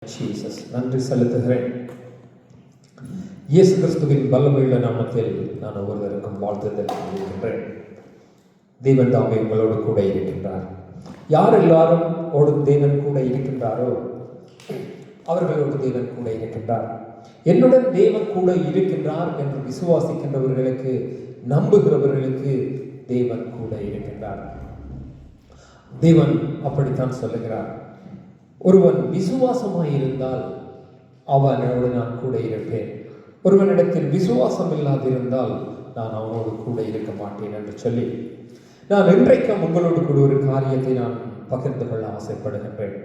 Jesus நன்றி செலுத்துகிறேன். இயேசு கிறிஸ்துவின் வல்லமையுள்ள நாமத்தில் நான் ஒவ்வொருவருக்கும் வாழ்த்துதல் தெரிவிக்கின்றேன். தேவன் தாமே உங்களோடு கூட இருக்கின்றார். யார் எல்லாரும் தேவன் கூட இருக்கின்றாரோ அவர்களோடு தேவன் கூட இருக்கின்றார். என்னுடன் தேவன் கூட இருக்கின்றார் என்று விசுவாசிக்கின்றவர்களுக்கு, நம்புகிறவர்களுக்கு தேவன் கூட இருக்கின்றார். தேவன் அப்படித்தான் சொல்லுகிறார். ஒருவன் விசுவாசமாயிருந்தால் அவனோடு நான் கூட இருப்பேன், ஒருவனிடத்தில் விசுவாசம் இல்லாதிருந்தால் நான் அவனோடு கூட இருக்க மாட்டேன் என்று சொல்லி, நான் இன்றைக்கும் உங்களோடு கூட ஒரு காரியத்தை நான் பகிர்ந்து கொள்ள ஆசைப்படுகின்றேன்.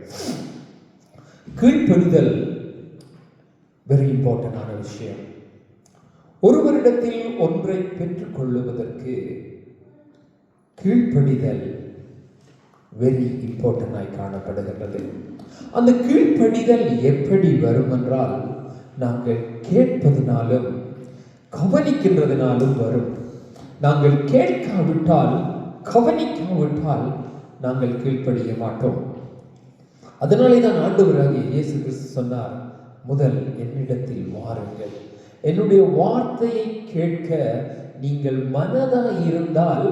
கீழ்ப்படிதல் வெரி இம்பார்ட்டன்டான விஷயம். ஒருவரிடத்தில் ஒன்றை பெற்றுக் கொள்ளுவதற்கு கீழ்ப்படிதல் வெரி இம்பார்ட்டன்டாய் காணப்படுகின்றது. அந்த கீழ்ப்படிதல் எப்படி வரும் என்றால், நாங்கள் கேட்பதினாலும் கவனிக்கின்றதினாலும் வரும். நாங்கள் கேட்காவிட்டால், கவனிக்காவிட்டால் நாங்கள் கீழ்ப்படிய மாட்டோம். அதனாலே தான் ஆண்டவராகிய இயேசு கிறிஸ்து சொன்னார், முதல் என்னிடத்தில் வாருங்கள், என்னுடைய வார்த்தையை கேட்க நீங்கள் மனதாய் இருந்தால்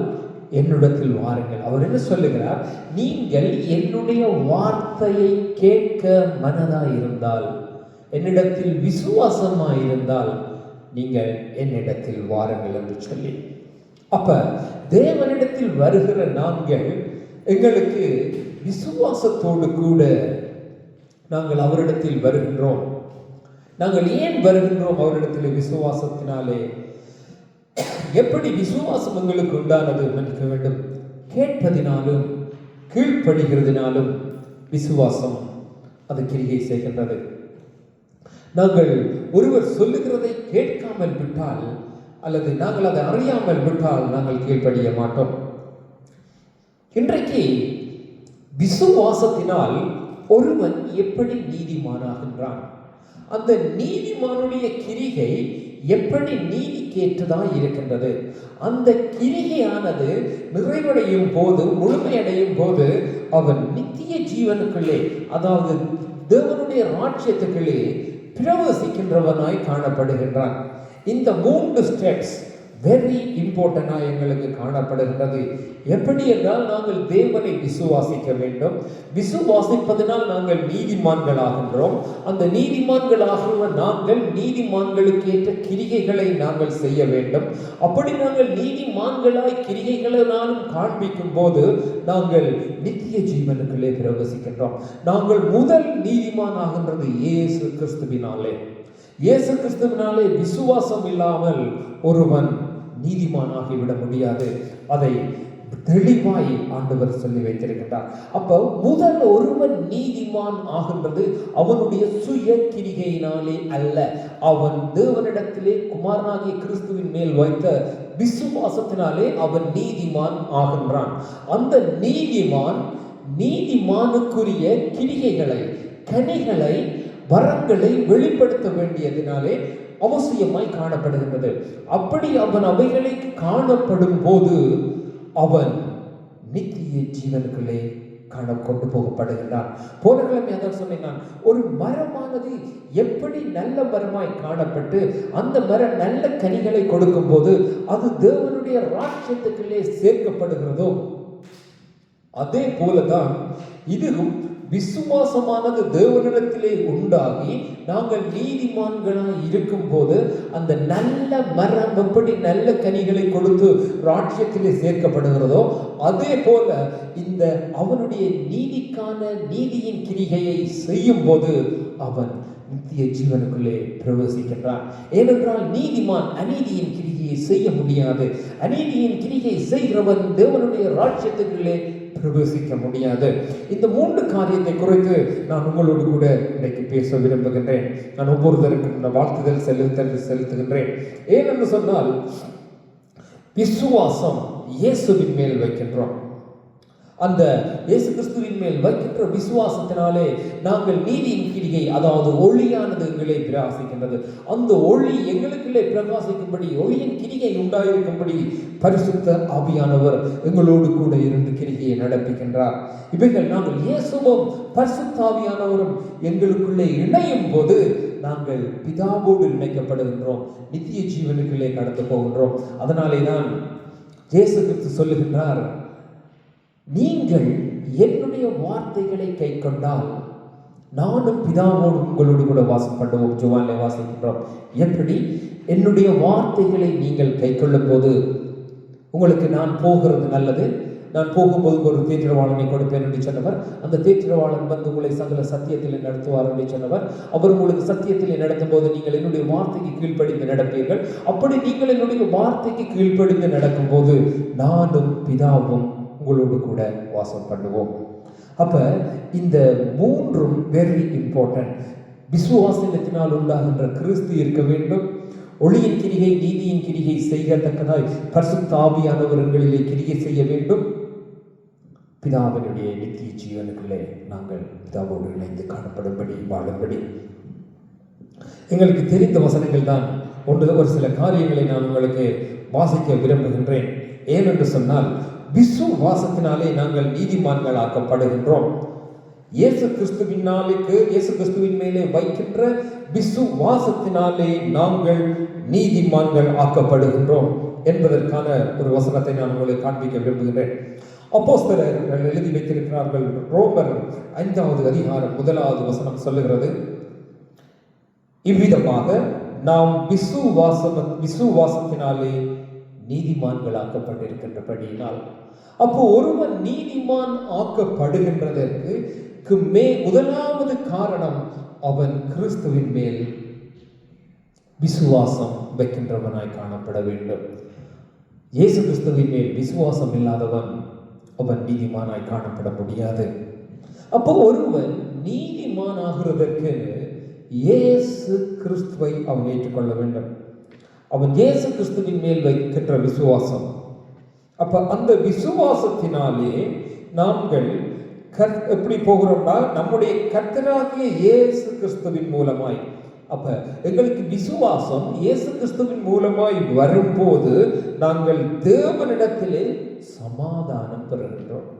என்னிடத்தில் வாருங்கள். அவர் என்ன சொல்லுகிறார்? நீங்கள் என்னுடைய வார்த்தையை கேட்க மனதாய் இருந்தால், என்னிடத்தில் விசுவாசமாயிருந்தால் நீங்கள் என்னிடத்தில் வாருங்கள் என்று சொல்லி, அப்ப தேவனிடத்தில் வருகிற நாங்கள் எங்களுக்கு விசுவாசத்தோடு கூட நாங்கள் அவரிடத்தில் வருகின்றோம். நாங்கள் ஏன் வருகின்றோம் அவரிடத்தில்? விசுவாசத்தினாலே. எப்படி விசுவாசம் எங்களுக்கு உண்டானது? மன்னிக்க வேண்டும், கேட்பதினாலும் கீழ்ப்படுகிறதினாலும் விசுவாசம் அது கிரியை செய்கின்றது. நாங்கள் ஒருவர் சொல்லுகிறதை கேட்காமல் விட்டால், அல்லது நாங்கள் அதை அறியாமல் விட்டால் நாங்கள் கீழ்ப்படிய மாட்டோம். இன்றைக்கு விசுவாசத்தினால் ஒருவன் எப்படி நீதிமானாகின்றான்? அந்த நீதிமானுடைய கிரிகை எப்படி நீதிக்கேற்றதாய் இருக்கின்றது? அந்த கிரிகையானது நிறைவடையும் போது, முழுமையடையும் போது அவன் நித்திய ஜீவனுக்குள்ளே, அதாவது தேவனுடைய ராஜ்யத்துக்குள்ளே பிரவேசிக்கின்றவனாய் காணப்படுகின்றான். இந்த 3 ஸ்டெப்ஸ் வெரி இம்பார்ட்டன்டா எங்களுக்கு காணப்படுகின்றது. எப்படி என்றால், நாங்கள் தேவனை விசுவாசிக்க வேண்டும். விசுவாசிப்பதனால் நாங்கள் நீதிமான்கள் ஆகின்றோம். அந்த நீதிமான்களாகிற நாங்கள் நீதிமான்களுக்கு ஏற்ற கிரிகைகளை நாங்கள் செய்ய வேண்டும். அப்படி நாங்கள் நீதிமான்களாய் கிரிகைகளினாலும் காண்பிக்கும் போது நாங்கள் நித்திய ஜீவனுக்குள்ளே பிரவேசிக்கின்றோம். நாங்கள் முதல் நீதிமான் ஆகின்றது இயேசு கிறிஸ்துவினாலே. இயேசு கிறிஸ்துவினாலே விசுவாசம் இல்லாமல் ஒருவன் நீதிமானாகிவிட முடியாது. அதை தெளிவாய் ஆண்டவர் சொல்லி வைத்திருக்கிறார். அப்போ முதல் ஒருவன் நீதிமான் ஆகின்றது அவனுடைய சுய கிரிகையினாலே அல்ல, அவன் தேவனிடத்திலே குமாரனாகிய கிறிஸ்துவின் மேல் வைத்த விசுவாசத்தினாலே அவன் நீதிமான் ஆகின்றான். அந்த நீதிமானுக்குரிய கிரிகைகளை, கனிகளை, வரங்களை வெளிப்படுத்த வேண்டியதினாலே அவசியமாய் காணப்படுகின்றது. அப்படி அவன் அவைகளை காணப்படும் போது அவன் நித்திய ஜீவனுக்குள்ளே கொண்டு போகப்படுகின்றான். போன கிழமை அதான் சொன்னேன் நான், ஒரு மரமானது எப்படி நல்ல மரமாய் காணப்பட்டு அந்த மரம் நல்ல கனிகளை கொடுக்கும் போது அது தேவனுடைய ராஜ்யத்துக்குள்ளே சேர்க்கப்படுகிறதோ, அதே போலதான் இதுவும் விசுவாசமானது தேவனிடத்திலே உண்டாகி நாங்கள் நீதிமான்களாய் இருக்கும் போது அந்த நல்ல மரம் எப்படி நல்ல கனிகளை கொடுத்து ராஜ்யத்திலே சேர்க்கப்படுகிறதோ, அதே போல இந்த அவனுடைய நீதிக்கான நீதியின் கிரிகையை செய்யும் போது அவன் நித்திய ஜீவனுக்குள்ளே பிரவேசிக்கின்றான். ஏனென்றால் நீதிமான் அநீதியின் கிரிகையை செய்ய முடியாது. அநீதியின் கிரிகை செய்கிறவன் தேவனுடைய ராஜ்யத்துக்குள்ளே பிரவேசிக்க முடியாது. இந்த 3 காரியத்தை குறித்து நான் உங்களோடு கூட இன்றைக்கு பேச விரும்புகின்றேன். நான் ஒவ்வொருத்தருக்கும் இந்த வாழ்த்துதல் செலுத்துகின்றேன். ஏனென்று சொன்னால், விசுவாசம் இயேசுவின் மேல் வைக்கின்றோம். அந்த இயேசு கிறிஸ்துவின் மேல் வைக்கின்ற விசுவாசத்தினாலே நாங்கள் நீதியின் கிரியை, அதாவது ஒளியானது எங்களை பிரகாசிக்கின்றது. அந்த ஒளி எங்களுக்குள்ளே பிரகாசிக்கும்படி, ஒளியின் கிரியை உண்டாயிருக்கும்படி பரிசுத்த ஆவியானவர் எங்களோடு கூட இருந்து கிரியை நடப்பிக்கின்றார். இவைகள் நாங்கள் இயேசுவும் பரிசுத்த ஆவியானவரும் எங்களுக்குள்ளே இணையும் போது நாங்கள் பிதாவோடு இணைக்கப்படுகின்றோம், நித்திய ஜீவனுக்குள்ளே கடந்து போகின்றோம். அதனாலே தான் இயேசு கிறிஸ்து சொல்லுகின்றார், நீங்கள் என்னுடைய வார்த்தைகளை கை கொண்டால் நானும் பிதாவோடு உங்களோடு கூட வாசம் பண்ணுவோம். ஜோவானிலே வாசிக்கின்றோம். எப்படி? என்னுடைய வார்த்தைகளை நீங்கள் கை கொள்ளும் போது உங்களுக்கு நான் போகிறது நல்லது, நான் போகும்போது ஒரு தேற்றவாளனை கொடுப்பேன் என்று சொன்னவர், அந்த தேற்றவாளன் வந்து உங்களை சகல சத்தியத்திலே நடத்துவார் என்று சொன்னவர். அவர் உங்களுக்கு சத்தியத்திலே நடத்தும் போது நீங்கள் என்னுடைய வார்த்தைக்கு கீழ்ப்படிந்து நடப்பீர்கள். அப்படி நீங்கள் என்னுடைய வார்த்தைக்கு கீழ்ப்படிந்து நடக்கும் போது நானும் பிதாவும் உங்களோடு கூட வாசம் பண்ணுவோம். அப்ப இந்த மூன்றும் வெரி இம்பார்ட்டன்ட். விசுவாசத்தினால் உண்டாகின்ற கிறிஸ்து இருக்க வேண்டும். ஒளியின் கிரிகை, நீதியின் கிரிகை செய்யத்தக்கதாய் பரிசுத்த ஆவியானவர்களிலே கிரிகை செய்ய வேண்டும். பிதாவினுடைய நித்திய ஜீவனுக்குள்ளே நாங்கள் பிதாவோடு இணைந்து காணப்படும்படி, வாழும்படி. எங்களுக்கு தெரிந்த வசனங்கள் தான். ஒரு சில காரியங்களை நான் உங்களுக்கு வாசிக்க விரும்புகின்றேன். ஏனென்று சொன்னால், விசுவாசத்தினாலே நாங்கள் நீதிமான்கள் ஆக்கப்படுகின்றோம். இயேசு கிறிஸ்துவின் மேலே வைக்கின்ற விசுவாசத்தினாலே நாங்கள் நீதிமான்கள் ஆக்கப்படுகின்றோம் என்பதற்கான ஒரு வசனத்தை நான் உங்களுக்கு காண்பிக்க விரும்புகிறேன். அப்போஸ்தலர்கள் எழுதி வைத்திருக்கிறார்கள். ரோமர் 5வது அதிகாரம் 1வது வசனம் சொல்லுகிறது, இவ்விதமாக நாம் விசுவாசத்தினாலே நீதிமான்கள் ஆக்கப்பட்டிருக்கின்றபடியினால். அப்போ ஒருவன் நீதிமான் ஆக்கப்படுகின்றதற்கு முதலாவது காரணம் அவன் கிறிஸ்துவின் மேல் விசுவாசம் வைக்கின்றவனாய் காணப்பட வேண்டும். இயேசு கிறிஸ்துவின் மேல் விசுவாசம் இல்லாதவன் அவன் நீதிமானாய் காணப்பட முடியாது. அப்போ ஒருவன் நீதிமான் ஆகிறதற்கு இயேசு கிறிஸ்துவை அவன் ஏற்றுக்கொள்ள வேண்டும். அவன் இயேசு கிறிஸ்துவின் மேல் வைக்கின்ற விசுவாசம். அப்ப அந்த விசுவாசத்தினாலே நாங்கள் எப்படி போகிறோம்னா, நம்முடைய கர்த்தராகிய இயேசு கிறிஸ்துவின் மூலமாய். அப்ப எங்களுக்கு விசுவாசம் இயேசு கிறிஸ்துவின் மூலமாய் வரும்போது நாங்கள் தேவனிடத்திலே சமாதானம் பெறுகின்றோம்.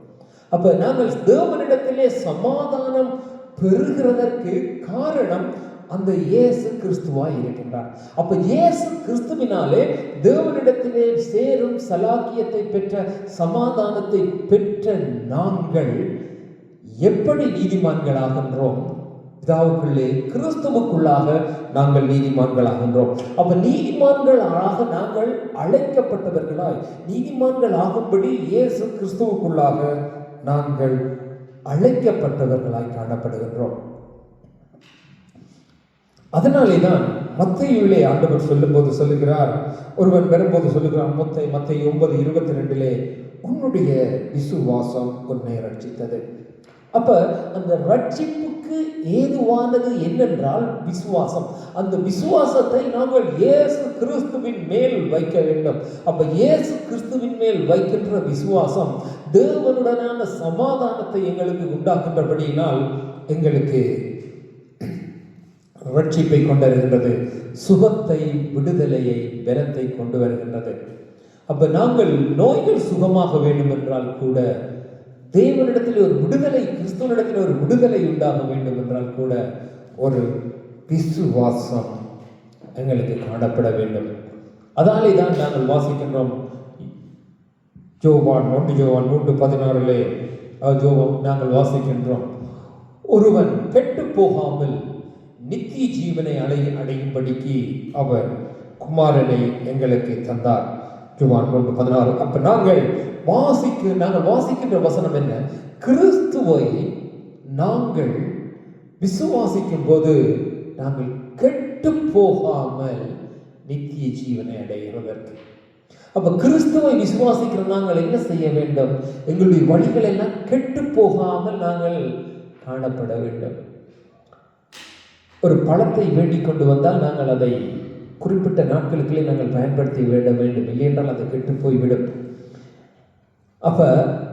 அப்ப நாங்கள் தேவனிடத்திலே சமாதானம் பெறுகிறதற்கு காரணம் அந்த இயேசு கிறிஸ்துவாய் இருக்கின்றார். அப்ப இயேசு கிறிஸ்துவினாலே தேவனிடத்திலே சேரும் சலாக்கியத்தை பெற்ற, சமாதானத்தை பெற்ற நாங்கள் எப்படி நீதிமான்கள் ஆகின்றோம்? பிதாவுக்குள்ளே கிறிஸ்துவுக்குள்ளாக நாங்கள் நீதிமான்கள் ஆகின்றோம். அப்ப நீதிமான்களாக நாங்கள் அழைக்கப்பட்டவர்களாய், நீதிமான்கள் ஆகும்படி இயேசு கிறிஸ்துவுக்குள்ளாக நாங்கள் அழைக்கப்பட்டவர்களாய் காணப்படுகின்றோம். அதனாலே தான் மத்தேயுவிலே ஆண்டவர் சொல்லும்போது சொல்லுகிறார், ஒருவன் வரும்போது சொல்லுகிறான், மத்தேயு 9:22 உன்னுடைய விசுவாசம் உன்னை ரட்சித்தது. அப்ப அந்த ரட்சிப்புக்கு ஏதுவானது என்னென்றால் விசுவாசம். அந்த விசுவாசத்தை நாங்கள் இயேசு கிறிஸ்துவின் மேல் வைக்க வேண்டும். அப்ப இயேசு கிறிஸ்துவின் மேல் வைக்கின்ற விசுவாசம் தேவனுடனான சமாதானத்தை எங்களுக்கு உண்டாக்குகின்றபடியினால் எங்களுக்கு ரட்சிப்பை கொண்டிருக்கின்றது, சுகத்தை, விடுதலையை, பலத்தை கொண்டு வருகின்றது. அப்ப நாங்கள் நோய்கள் சுகமாக வேண்டும் என்றால் கூட, தேவனிடத்தில் ஒரு விடுதலை, கிறிஸ்துவனிடத்தில் ஒரு விடுதலை உண்டாக வேண்டும் என்றால் கூட ஒரு விசுவாசம் எங்களுக்கு காணப்பட வேண்டும். அதனாலே தான் நாங்கள் வாசிக்கின்றோம். யோவான் 3:16 நாங்கள் வாசிக்கின்றோம், ஒருவன் கெட்டு போகாமல் நித்திய ஜீவனை அடையும்படிக்கு அவர் குமாரனை எங்களுக்கு தந்தார். யோவான் 3:16. அப்ப நாங்கள் வாசிக்கின்ற வசனம் என்ன? கிறிஸ்துவை நாங்கள் விசுவாசிக்கும் போது நாங்கள் கெட்டு போகாமல் நித்திய ஜீவனை அடைகிறதற்கு. அப்ப கிறிஸ்துவை விசுவாசிக்கிற நாங்கள் என்ன செய்ய வேண்டும்? எங்களுடைய வழிகள் எல்லாம் கெட்டு போகாமல் நாங்கள் காணப்பட வேண்டும். ஒரு பழத்தை வேண்டிக் கொண்டு வந்தால் நாங்கள் அதை குறிப்பிட்ட நாட்களுக்குள்ளே நாங்கள் பயன்படுத்தி விட வேண்டும், இல்லையென்றால் அது கெட்டு போய்விடும். அப்ப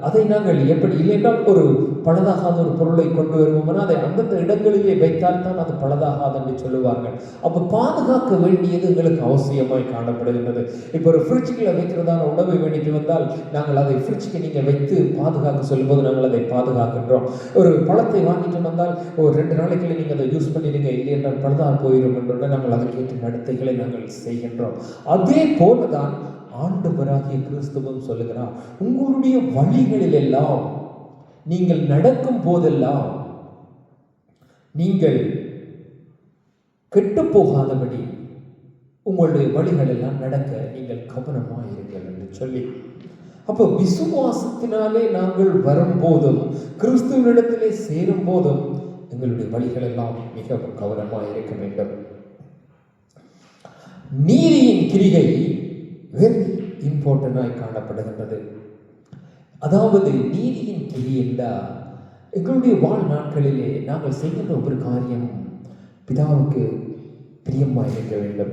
அதை நாங்கள் எப்படி இல்லைன்னா ஒரு பழுதாகாத ஒரு பொருளை கொண்டு வருவோம்னா அதை அந்தந்த இடங்களிலே வைத்தால் தான் அது பழுதாகாது என்று சொல்லுவார்கள். அப்ப பாதுகாக்க வேண்டியது எங்களுக்கு அவசியமாய் காணப்படுகின்றது. இப்போ ஒரு ஃப்ரிட்ஜுக்குள்ள வைக்கிறதான உணவை வேண்டிட்டு வந்தால் நாங்கள் அதை ஃப்ரிட்ஜுக்கு நீங்கள் வைத்து பாதுகாக்க சொல்லும்போது நாங்கள் அதை பாதுகாக்கின்றோம். ஒரு பழத்தை வாங்கிட்டு வந்தால் ஒரு 2 நாளைக்குள்ள நீங்கள் அதை யூஸ் பண்ணிடுங்க, இல்லை என்றால் பழுதாக போயிடும் என்று நாங்கள் அதுக்கேற்ற நடத்தைகளை நாங்கள் செய்கின்றோம். அதே போலதான் ஆண்டவராகிய கிறிஸ்துவும் சொல்லுகிறார், உங்களுடைய வழிகளில் எல்லாம் நீங்கள் நடக்கும் போதெல்லாம் நீங்கள் கெட்டு போகாதபடி உங்களுடைய வழிகள் எல்லாம் நடக்க நீங்கள் கவனமாக இருங்கள் என்று சொல்லி, அப்போ விசுவாசத்தினாலே நாங்கள் வரும்போதும் கிறிஸ்துவனிடத்திலே சேரும் போதும் எங்களுடைய வழிகள் எல்லாம் மிகவும் கவனமாக இருக்க வேண்டும். நீதியின் கிரிகை வெரி இம்பார்ட்டன்டாய் காணப்படுகின்றது. அதாவது நீதியின் கிரி என்றால் எங்களுடைய வாழ்நாட்களிலே நாங்கள் செய்கின்ற ஒவ்வொரு காரியமும் பிதாவுக்கு பிரியமாய் இருக்க வேண்டும்,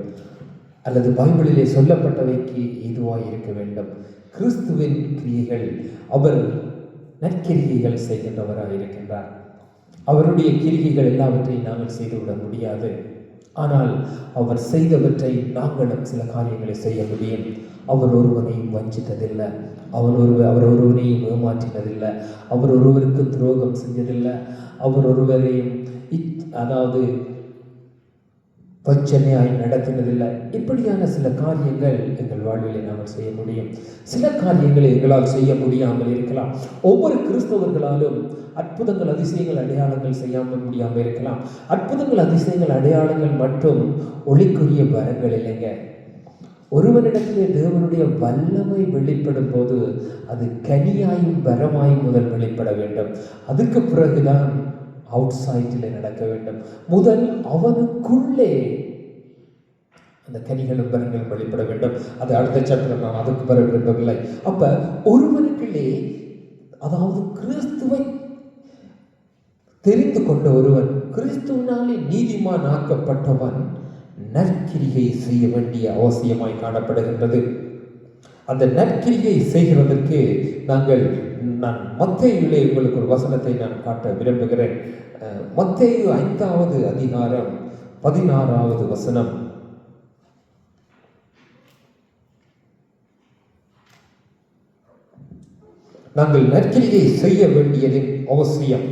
அல்லது பைபிளிலே சொல்லப்பட்டவைக்கு ஏதுவாய் இருக்க வேண்டும். கிறிஸ்துவின் கிரியைகள், அவர் நற்கிரிகைகள் செய்கின்றவராக இருக்கின்றார். அவருடைய கிரிகைகள் எல்லாவற்றையும் நாங்கள் செய்துவிட முடியாது. ஆனால் அவர் செய்தவற்றை நாங்களும் சில காரியங்களை செய்ய முடியும். அவர் ஒருவனையும் வஞ்சித்ததில்லை, அவர் ஒருவனையும் ஏமாற்றினதில்லை, அவர் ஒருவருக்கு துரோகம் செஞ்சதில்லை, அவர் ஒருவரையும் அதாவது வஞ்சனையாய் நடத்தினதில்லை. இப்படியான சில காரியங்கள் எங்கள் வாழ்விலே நாங்கள் செய்ய முடியும். சில காரியங்களை எங்களால் செய்ய முடியாமல் இருக்கலாம். ஒவ்வொரு கிறிஸ்தவர்களாலும் அற்புதங்கள், அதிசயங்கள், அடையாளங்கள் செய்யாமல் முடியாமல் இருக்கலாம். அற்புதங்கள், அதிசயங்கள், அடையாளங்கள் மற்றும் ஒளிக்குரிய வரங்கள் இல்லைங்க. ஒருவனிடத்திலே தேவனுடைய வல்லமை வெளிப்படும் போது அது கனியாயும் வரமாயும் முதல் வெளிப்பட வேண்டும். அதுக்கு பிறகுதான் அவுட் சைடில் நடக்க வேண்டும். முதல் அவனுக்குள்ளே அந்த கனிகளும் வரங்களும் வெளிப்பட வேண்டும். அது அடுத்த சாப்டர், நான் அதுக்கு பிறகு விரும்பவில்லை. அப்ப ஒருவனுக்குள்ளே, அதாவது கிறிஸ்துவை தெரிந்து கொண்ட ஒருவன், கிறிஸ்துவினாலே நீதிமான் ஆக்கப்பட்டவன் நற்கிரியை செய்ய வேண்டிய அவசியமாய் காணப்படுகின்றது. அந்த நற்கிரியை செய்கிறதற்கு நான் மத்தேயுவிலே உங்களுக்கு ஒரு வசனத்தை நான் காட்ட விரும்புகிறேன். மத்தேயு 5வது அதிகாரம் 16வது வசனம். நாங்கள் நற்கிரியை செய்ய வேண்டியதின் அவசியம்.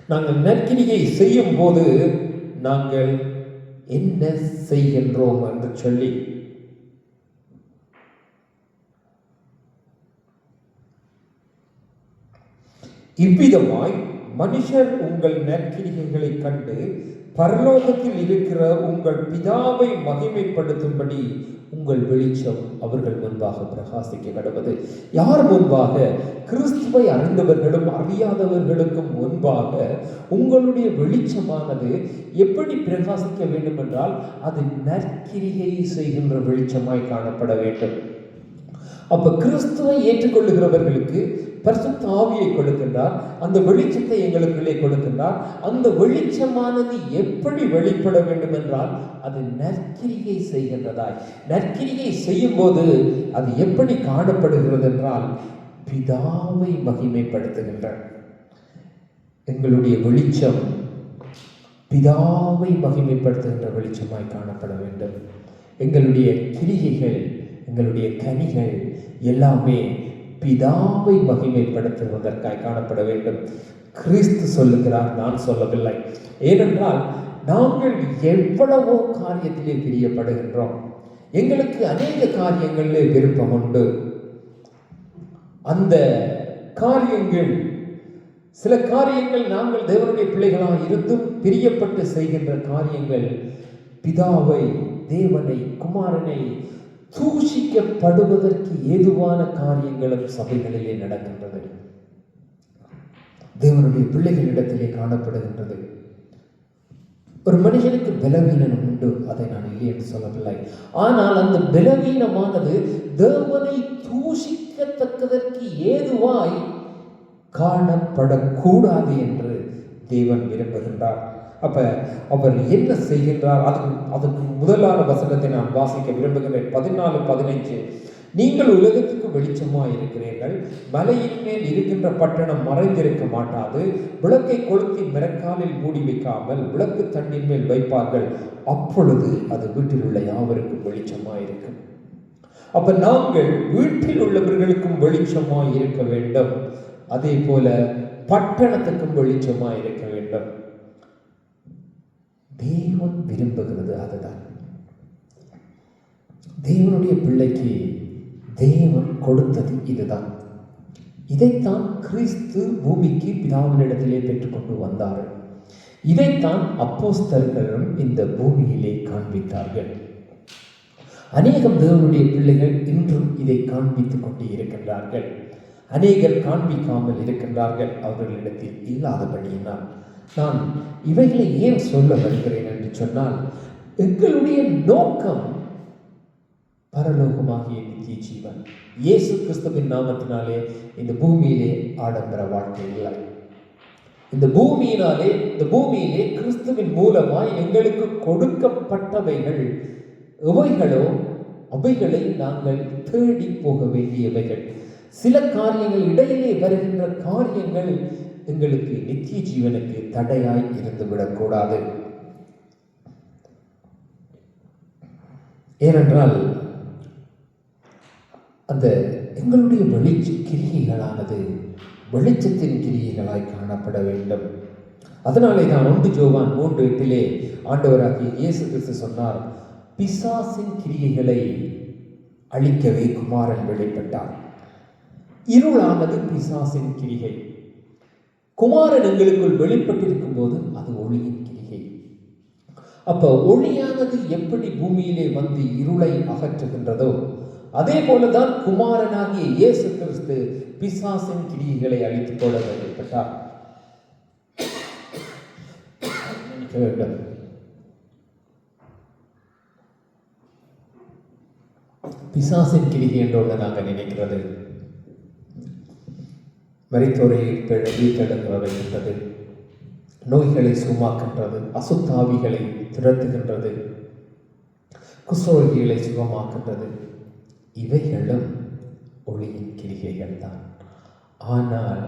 நாங்கள் நற்கிரியை செய்யும் போது நாங்கள் என்ன செய்கின்றோம் என்று சொல்லி, இவ்விதமாய் மனுஷர் உங்கள் நற்கிரிகைகளை கண்டு பரலோகத்தில் இருக்கிற உங்கள் பிதாவை மகிமைப்படுத்தும்படி உங்கள் வெளிச்சம் அவர்கள் முன்பாக பிரகாசிக்க கடவது. யார் முன்பாக? கிறிஸ்துவை அறிந்தவர்களும் அறியாதவர்களுக்கும் முன்பாக உங்களுடைய வெளிச்சமானது எப்படி பிரகாசிக்க வேண்டும் என்றால் அது நற்கிரியை செய்கின்ற வெளிச்சமாய் காணப்பட வேண்டும். அப்ப கிறிஸ்துவை ஏற்றுக்கொள்ளுகிறவர்களுக்கு பரிசுத்த ஆவியை கொடுக்கின்றார், அந்த வெளிச்சத்தை எங்களுக்குள்ளே கொடுக்கின்றார். அந்த வெளிச்சமானது எப்படி வெளிப்பட வேண்டும் என்றால் அது நற்கிரியை செய்கின்றதாய். நற்கிரியை செய்யும் போது அது எப்படி காணப்படுகிறது என்றால் பிதாவை மகிமைப்படுத்துகின்ற எங்களுடைய வெளிச்சம் பிதாவை மகிமைப்படுத்துகின்ற வெளிச்சமாய் காணப்பட வேண்டும். எங்களுடைய கிரிகைகள், எங்களுடைய கனிகள் எல்லாமே பிதாவை மகிமைப்படுத்துவதற்காக காணப்பட வேண்டும். கிறிஸ்து சொல்லுகிறார், நான் சொல்லவில்லை. ஏனென்றால் நாங்கள் எவ்வளவோ காரியத்திலே பிரியப்படுகின்றோம். எங்களுக்கு அநேக காரியங்களிலே விருப்பம் உண்டு. அந்த காரியங்கள், சில காரியங்கள் நாங்கள் தேவனுடைய பிள்ளைகளாக இருந்தும் பிரியப்பட்டு செய்கின்ற காரியங்கள் பிதாவை, தேவனை, குமாரனை தூஷிக்கப்படுவதற்கு ஏதுவான காரியங்களும் சபைகளிலே நடக்கின்றது, தேவனுடைய பிள்ளைகளிடத்திலே காணப்படுகின்றது. ஒரு மனுஷனுக்கு பலவீனம் உண்டு, அதை நான் இல்லை என்று சொல்லவில்லை. ஆனால் அந்த பலவீனமானது தேவனை தூஷிக்கத்தக்கதற்கு ஏதுவாய் காணப்படக்கூடாது என்று தேவன் விரும்புகின்றார். அப்ப அவர் என்ன செய்கின்றார்? அதுக்கு முதலான வசனத்தை நான் வாசிக்க விரும்புகிறேன். 14-15. நீங்கள் உலகத்துக்கு வெளிச்சமாய் இருக்கிறீர்கள். மலையின் மேல் இருக்கின்ற பட்டணம் மறைந்திருக்க மாட்டாது. விளக்கை கொளுத்தி மிரக்காலில் மூடி வைக்காமல் விளக்கு தண்டின் மேல் வைப்பார்கள், அப்பொழுது அது வீட்டில் உள்ள யாவருக்கும் வெளிச்சமாய் இருக்கும். அப்ப நாங்கள் வீட்டில் உள்ளவர்களுக்கும் வெளிச்சமாய் இருக்க வேண்டும். அதே போல பட்டணத்துக்கும் வெளிச்சமாய் இருக்க வேண்டும். தேவன் விரும்புகிறது அதுதான். தேவனுடைய பிள்ளைக்கு தேவன் கொடுத்தது இதுதான். இதைத்தான் கிறிஸ்து பூமிக்கு பிதாவினிடத்திலே பெற்றுக்கொண்டு வந்தார்கள். இதைத்தான் அப்போஸ்தலர்களும் இந்த பூமியிலே காண்பித்தார்கள். அநேகம் தேவனுடைய பிள்ளைகள் இன்றும் இதை காண்பித்துக் கொண்டு இருக்கின்றார்கள். அநேகர் காண்பிக்காமல் இருக்கின்றார்கள், அவர்களிடத்தில் இல்லாதபடியினால். நான் இவைகளை ஏன் சொல்ல வருகிறேன் என்று சொன்னால், எங்களுடைய நோக்கம் பரலோகமாகிய நித்திய ஜீவன். இயேசு கிறிஸ்துவின் நாமத்தினாலே இந்த பூமியிலே ஆடம்பர வாழ்க்கை இல்லை. இந்த பூமியிலே கிறிஸ்துவின் மூலமாய் எங்களுக்கு கொடுக்கப்பட்டவைகள் எவைகளோ அவைகளை நாங்கள் தேடி போக வேண்டியவைகள். சில காரியங்கள், இடையிலே வருகின்ற காரியங்கள் எங்களுக்கு நித்திய ஜீவனுக்கு தடையாய் இருந்துவிடக்கூடாது. ஏனென்றால் அந்த எங்களுடைய வெளிச்ச கிரியைகளானது வெளிச்சத்தின் கிரியைகளாய் காணப்பட வேண்டும். அதனாலே தான் 1 யோவான் 3:8 ஆண்டவராகிய இயேசு கிறிஸ்து சொன்னார், பிசாசின் கிரியைகளை அழிக்கவே குமாரன் வெளிப்பட்டார். இருளானது பிசாசின் கிரிகை. குமாரன் எங்களுக்குள் வெளிப்பட்டிருக்கும் போது அது ஒளியின் கிரிகை. அப்ப ஒளியானது எப்படி பூமியிலே வந்து இருளை அகற்றுகின்றதோ, அதே போலதான் குமாரனாகிய இயேசு கிறிஸ்து பிசாசின் கிரியைகளை அழித்துக் கொள்ள வெளிப்பட்டார். பிசாசின் கிரிகை என்று நாங்கள் நினைக்கிறது மரித்தோரை வீட்டெடுக்கிறது, நோய்களை சுகமாக்கின்றது, அசுத்தாவிகளை துரத்துகின்றது, குஷ்ரோகிகளை சுகமாக்கின்றது. இவைகளும் ஒளியின் கிரிகைகள் தான். ஆனால்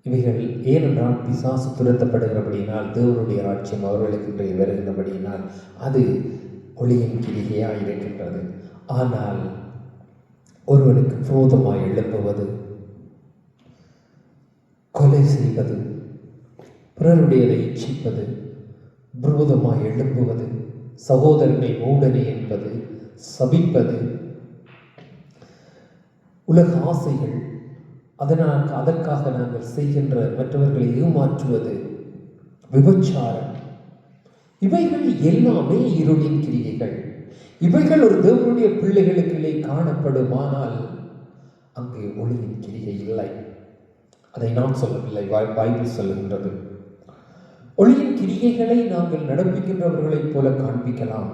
இவைகள் ஏனென்றால் பிசாசு துரத்தப்படுகிறபடியினால், தேவனுடைய ராஜ்யம் அவர்களுக்கு வருகிறபடியினால் அது ஒளியின் கிரிகையாக இருக்கின்றது. ஆனால் ஒருவனுக்கு விரோதமாய் எழுப்புவது, கொலை செய்வது, பிறருடையதை இச்சிப்பது, விரோதமாய் எழுப்புவது, சகோதரனை மூடனே என்பது, சபிப்பது, உலக ஆசைகள், அதற்காக நாங்கள் செய்கின்ற மற்றவர்களை ஏமாற்றுவது, விபச்சாரம், இவைகள் எல்லாமே இருளின் கிரியைகள். இவைகள் ஒரு தேவனுடைய பிள்ளைகளுக்குள்ளே காணப்படுமானால் அங்கே ஒளியின் கிரியை இல்லை. அதை நான் சொல்லவில்லை, பைபிள் சொல்லுகின்றது. ஒளியின் கிரியைகளை நாங்கள் நடப்பிக்கின்றவர்களைப் போல காண்பிக்கலாம்.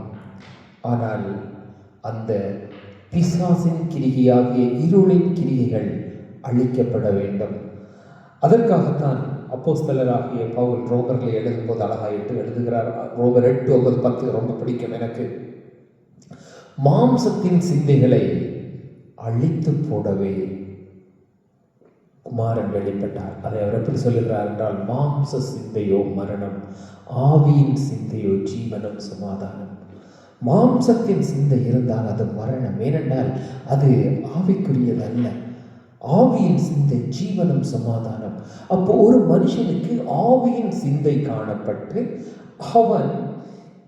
ஆனால் அந்த பிசாசின் கிரிகையாகிய இருளின் கிரிகைகள் அழிக்கப்பட வேண்டும். அதற்காகத்தான் அப்போஸ்தலராகிய பவுல் ரோமர்களை எழுதும்போது அழகாயிட்டு எழுதுகிறார். ரோமர் 8:9-10 ரொம்ப பிடிக்கும் எனக்கு. மாம்சத்தின் சிந்தைகளை அழித்து போடவே குமாரன் வெளிப்பட்டார். அதை அவர் எப்படி சொல்லுகிறார் என்றால், மாம்ச சிந்தையோ மரணம், ஆவியின் சிந்தையோ ஜீவனம் சமாதானம். மாம்சத்தின் சிந்தை இருந்தால் அது மரணம், ஏனென்றால் அது ஆவிக்குரியது அல்ல. ஆவியின் சிந்தை ஜீவனம் சமாதானம். அப்போ ஒரு மனுஷனுக்கு ஆவியின் சிந்தை காணப்பட்டு அவன்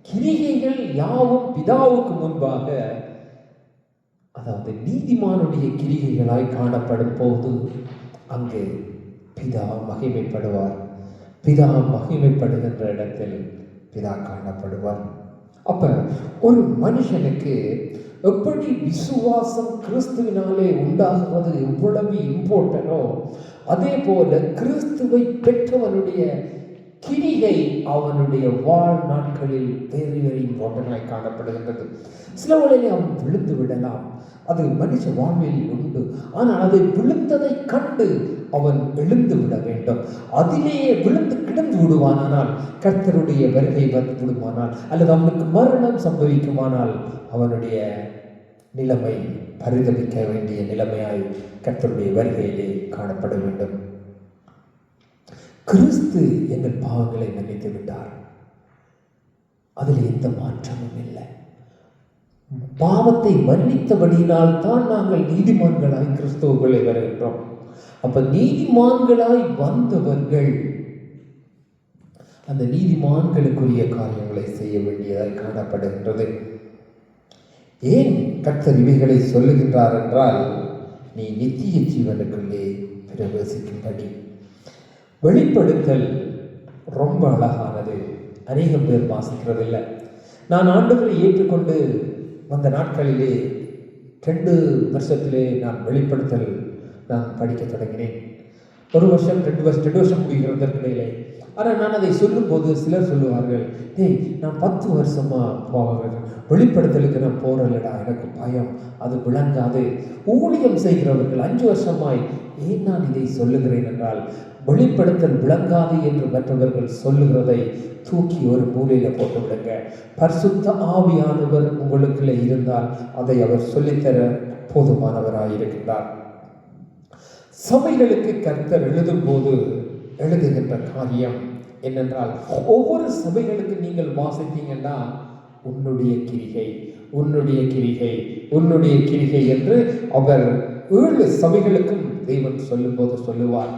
கிரிகைகள் யாவும் பிதாவுக்கு முன்பாக, அதாவது நீதிமானுடைய கிரிகைகளாய் காணப்படும் போது அங்கு பிதா மகிமைப்படுவார். பிதா மகிமைப்படுகின்ற இடத்தில் பிதா காணப்படுவார். அப்ப ஒரு மனுஷனுக்கு எப்படி விசுவாசம் கிறிஸ்துவினாலே உண்டாகுவது எவ்வளவு இம்பார்ட்டனோ, அதே போல கிறிஸ்துவை பெற்றவனுடைய கிரிகை அவனுடைய வாழ்நாட்களில் வெரி வெரி இம்பார்ட்டனாய் காணப்படுகின்றது. சில வேளையிலே அவன் விழுந்து விடலாம், அது மனுஷ வாழ்வில் உண்டு. ஆனால் அதை விழுந்ததை கண்டு அவன் எழுந்து விட வேண்டும். அதிலேயே விழுந்து கிடந்து விடுவானால், கர்த்தருடைய வருகை வந்து விடுமானால், அல்லது அவனுக்கு மரணம் சம்பவிக்குமானால் அவனுடைய நிலைமை பரிதவிக்க வேண்டிய நிலைமையாய் கர்த்தருடைய வருகையிலே காணப்பட வேண்டும். கிறிஸ்து எங்கள் பாவங்களை மன்னித்து விட்டார். அதில் எந்த மாற்றமும் இல்லை. பாவத்தை மன்னித்தபடியினால் தான் நாங்கள் நீதிமான்களாய் கிறிஸ்துவுக்குள்ளே வருகின்றோம். அப்ப நீதிமான்களாய் வந்தவர்கள் அந்த நீதிமான்களுக்குரிய காரியங்களை செய்ய வேண்டியதாய் காணப்படுகின்றது. ஏன் கர்த்தர் இவைகளை சொல்லுகின்றார் என்றால், நீ நித்திய ஜீவனுக்குள்ளே பிரவேசிக்கும்படி. வெளிப்படுத்தல் ரொம்ப அழகானது. அநேகம் பேர் வாசிக்கிறதில்லை. நான் ஆண்டுகளை ஏற்றுக்கொண்டு வந்த நாட்களிலே 2 வருஷத்திலே நான் வெளிப்படுத்தல் நான் படிக்க தொடங்கினேன். 1 வருஷம் 2 வருஷம் முடிகிறதற்கிடையிலே. ஆனால் நான் அதை சொல்லும்போது சிலர் சொல்லுவார்கள், டேய் நான் 10 வருஷமா வெளிப்படுத்தலுக்கு நான் போறேன்லடா, எனக்கு பயம், அது விளங்காது. ஊழியம் செய்கிறவர்கள் 5 வருஷமாய் ஏன் நான் இதை சொல்லுகிறேன் என்றால், வெளிப்படுத்தல் விளங்காது என்று மற்றவர்கள் சொல்லுகிறதை தூக்கி ஒரு மூலையில போட்டு விடுங்க. பரிசுத்த ஆவியானவர் உங்களுக்குள்ளே இருந்தால் அதை அவர் சொல்லித்தர போதுமானவராயிருக்கிறார். சபைகளுக்கு கர்த்தர் எழுதும் போது எழுதுகின்ற காரியம் என்னென்றால், ஒவ்வொரு சபைகளுக்கு நீங்கள் வாசித்தீங்கன்னா உன்னுடைய கிரிகை, உன்னுடைய கிரிகை, உன்னுடைய கிரிகை என்று அவர் 7 சபைகளுக்கும் தேவன் சொல்லும் போது சொல்லுவார்.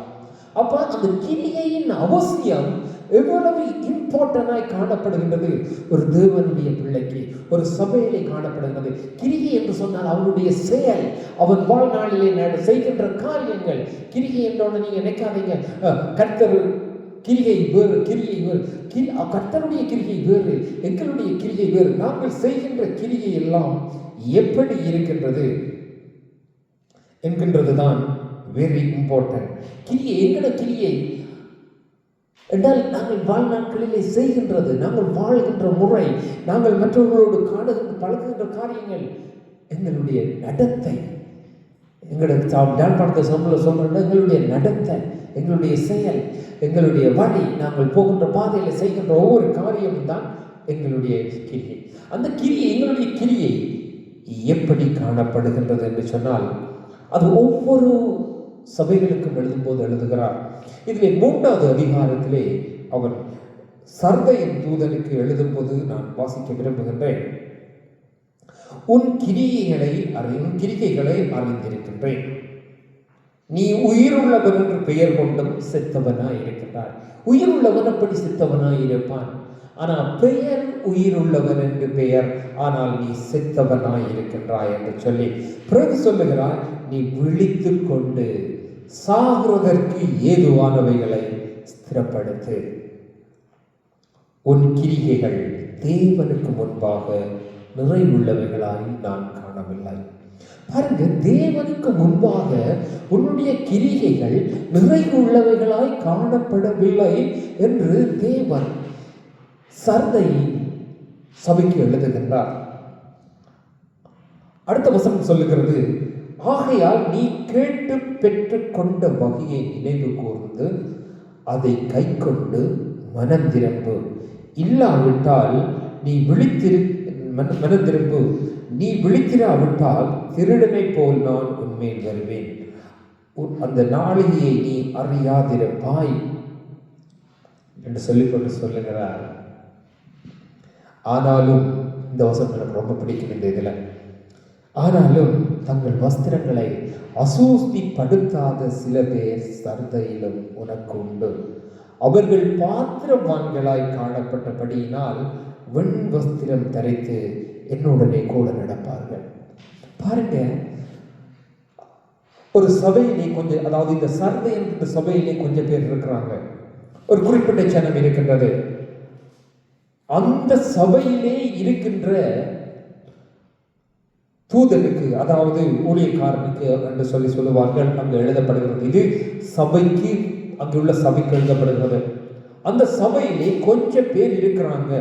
அப்ப அந்த கிரிகையின் அவசியம் எவ்வளவு இம்பார்ட்டன்டாய் காணப்படுகின்றது ஒரு தேவனுடைய பிள்ளைக்கு, ஒரு சபையிலே காணப்படுகிறது. கிரிகை என்று சொன்னால் அவனுடைய செயல், அவன் வாழ்நாளிலே செய்கின்ற காரியங்கள். கிரிகை என்றோன்னு நீங்க நினைக்காதீங்க கர்த்தர் கிரிகை வேறு, கிரிகை வேறு. கர்த்தருடைய கிரிகை வேறு, எங்களுடைய கிரிகை வேறு. நாங்கள் செய்கின்ற கிரிகை எல்லாம் எப்படி இருக்கின்றது என்கின்றதுதான் வெரி இம்பார்ட்டன்ட். கிரியை, எங்கட கிரியை என்றால் நாங்கள் வாழ்நாட்களிலே செய்கின்றது, நாங்கள் வாழ்கின்ற முறை, நாங்கள் மற்றவர்களோடு பழகுகின்ற காரியங்கள், எங்களுடைய நடத்தை. எங்களுடைய ஜாழ்ப்பாணத்தை சொல்றேன், எங்களுடைய நடத்தை, எங்களுடைய செயல், எங்களுடைய வழி, நாங்கள் போகின்ற பாதையில் செய்கின்ற ஒவ்வொரு காரியமும் தான் எங்களுடைய கிரியை. அந்த கிரியை, எங்களுடைய கிரியை எப்படி காணப்படுகின்றது என்று சொன்னால், அது ஒவ்வொரு சபைகளுக்கும் எழுதும்போது எழுதுகிறார். இதிலே 3வது அதிகாரத்திலே அவர் சர்தையின் தூதனுக்கு எழுதும்போது நான் வாசிக்க விரும்புகின்றேன். உன் கிரிகைகளை அறிந்திருக்கின்றேன். நீ உயிருள்ளவன் என்று பெயர் கொண்டும் செத்தவனாய் இருக்கின்றாய். உயிருள்ளவன் அப்படி செத்தவனாய் இருப்பான். ஆனால் பெயர் உயிருள்ளவன் என்று பெயர், ஆனால் நீ செத்தவனாய் இருக்கின்றாய் என்று சொல்லி பிறகு சொல்லுகிறார், நீ விழித்து கொண்டு சாகுவதற்கு ஏதுவானவைகளை ஸ்திரப்படுத்து. உன் கிரிகைகள் தேவனுக்கு முன்பாக நிறைவுள்ளவைகளாய் நான் காணவில்லை. பாருங்க, தேவனுக்கு முன்பாக உன்னுடைய கிரிகைகள் நிறைவுள்ளவைகளாய் காணப்படவில்லை என்று தேவன் சர்தை சபைக்கு எழுதுகின்றார். அடுத்த வசனம் சொல்லுகிறது, ஆகையால் நீ கேட்டு பெற்று கொண்ட வகையை நினைவு கூர்ந்து அதை கை கொண்டு மனம் திரும்பு. இல்லாவிட்டால் நீ மனம் திரும்பு. நீ விழித்திராவிட்டால் திருடனை போல் நான் உன்மேல் வருவேன். அந்த நாளிகையை நீ அறியாதிருப்பாய் என்று சொல்லிக்கொண்டு சொல்லுகிறார். ஆனாலும் இந்த வசனம் எனக்கு ரொம்ப பிடிக்கும் இந்த இதில். ஆனாலும் தங்கள் வஸ்திரங்களை அசூஸ்திப்படுத்தாத சில பேர் சர்தையிலும் உனக்கு உண்டு. அவர்கள் பாத்திரவான்களாய் காணப்பட்டபடியினால் வெண் வஸ்திரம் தரித்து என்னுடனே கூட நடப்பார்கள். பாருங்க, ஒரு சபையிலே கொஞ்சம், அதாவது இந்த சர்தை என்கிற சபையிலே கொஞ்சம் பேர் இருக்கிறாங்க, ஒரு குறிப்பிட்ட ஜனம் இருக்கின்றது. அந்த சபையிலே இருக்கின்ற தூதனுக்கு, அதாவது ஊழியக்காரனுக்கு என்று சொல்லுவார்கள், அங்கு எழுதப்படுகிறது. இது சபைக்கு, அங்குள்ள சபைக்கு எழுதப்படுகிறது. அந்த சபையிலே கொஞ்சம் பேர் இருக்கிறாங்க,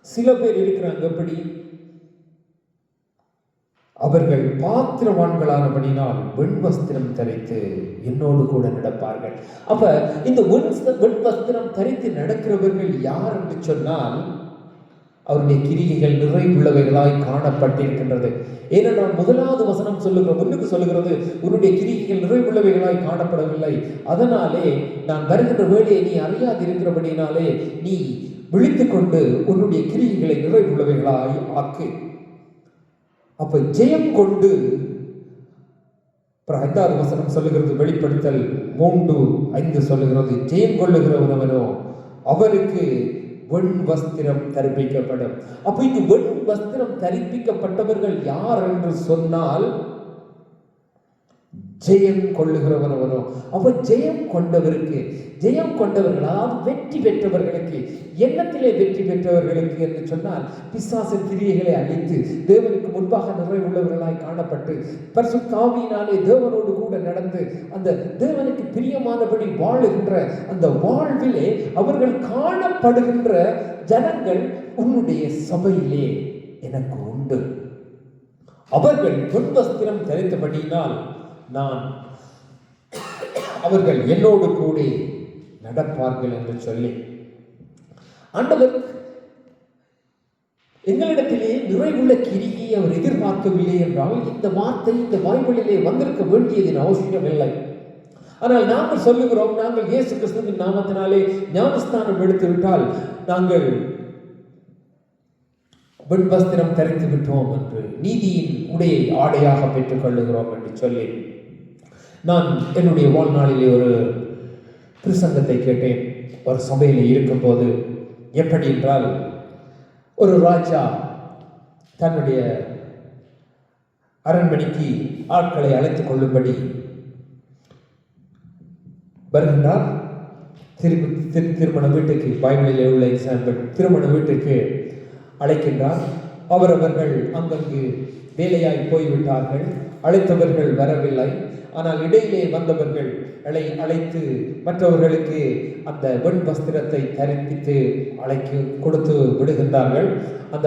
சில பேர் இருக்கிறாங்க. எப்படி? அவர்கள் பாத்திரவான்களானபடினால் வெண் வஸ்திரம் தரித்து என்னோடு கூட நடப்பார்கள். அப்ப இந்த வெண் வஸ்திரம் தரித்து நடக்கிறவர்கள் யார் என்று சொன்னால், அவருடைய கிரியைகள் நிறைவுள்ளவைகளாய் காணப்பட்டிருக்கின்றது. ஏனென்றால் 1வது வசனம் முன்னுக்கு சொல்லுகிறது, உன்னுடைய கிரியைகள் நிறைவுள்ளவைகளாய் காணப்படவில்லை, அதனாலே நான் வருகின்ற வேலையை நீ அறியாது இருக்கிறபடினாலே நீ விழித்துக் கொண்டு உன்னுடைய கிரியைகளை நிறைவுள்ளவைகளாய் ஆக்கு. அப்ப ஜெயம் கொண்டு 5வது வசனம் சொல்லுகிறது, வெளிப்படுத்தல் 3:5 சொல்லுகிறது, ஜெயம் கொள்ளுகிறவனவனோ அவருக்கு வெண் வஸ்திரம் தரிப்பிக்கப்படும். அப்ப இங்கு வெண் வஸ்திரம் தரிப்பிக்கப்பட்டவர்கள் யார் என்று சொன்னால் ஜெயம் கொள்ளுகிறவனவனோ. அப்ப ஜெயம் கொண்டவருக்கு, ஜெயம் கொண்டவர்களால் வெற்றி பெற்றவர்களுக்கு, எண்ணத்திலே வெற்றி பெற்றவர்களுக்கு என்று சொன்னால் பிசாசின் கிரியைகளை அழித்து தேவனுக்கு முன்பாக நிறைவுள்ளவர்களாய் காணப்பட்டு பரிசுத்த ஆவியினாலே தேவனோடு கூட நடந்து அந்த தேவனுக்கு பிரியமானபடி வாழுகின்ற அந்த வாழ்விலே அவர்கள் காணப்படுகின்ற ஜனங்கள் உன்னுடைய சபையிலே எனக்கு உண்டு. அவர்கள் பொன் வஸ்திரம் தரித்தபடியினால் நான் அவர்கள் என்னோடு கூட நடப்பார்கள் என்று சொல்லி ஆண்டவர் எங்களிடத்திலே நிறைவுள்ள கிரியை அவர் எதிர்பார்க்கவில்லை என்றால் இந்த வார்த்தை இந்த பைபிளிலே வந்திருக்க வேண்டியதின் அவசியம் இல்லை. ஆனால் நாங்கள் சொல்லுகிறோம், நாங்கள் இயேசு கிறிஸ்துவின் நாமத்தினாலே ஞானஸ்தானம் எடுத்து விட்டால் நாங்கள் வெண் வஸ்திரம் தரித்து விட்டோம் என்று, நீதியின் உடையை ஆடையாக பெற்றுக் கொள்ளுகிறோம் என்று சொல்லி நான் என்னுடைய வாழ்நாளிலே ஒரு பிரசங்கத்தை கேட்டேன். ஒரு சபையில் இருக்கும்போது எப்படி என்றால், ஒரு ராஜா தன்னுடைய அரண்மனைக்கு ஆட்களை அழைத்துக் கொள்ளும்படி வருகின்றார். திருமண வீட்டுக்கு, பைபிளிலே உள்ள எக்ஸாம்பிள், திருமண வீட்டுக்கு அழைக்கின்றார். அவரவர்கள் அங்கங்கு வேலையாய் போய்விட்டார்கள், அழைத்தவர்கள் வரவில்லை. ஆனால் இடையிலே வந்தவர்கள் அழைத்து மற்றவர்களுக்கு அந்த வெண் வஸ்திரத்தை தரிப்பித்து கொடுத்து விடுகின்றார்கள்.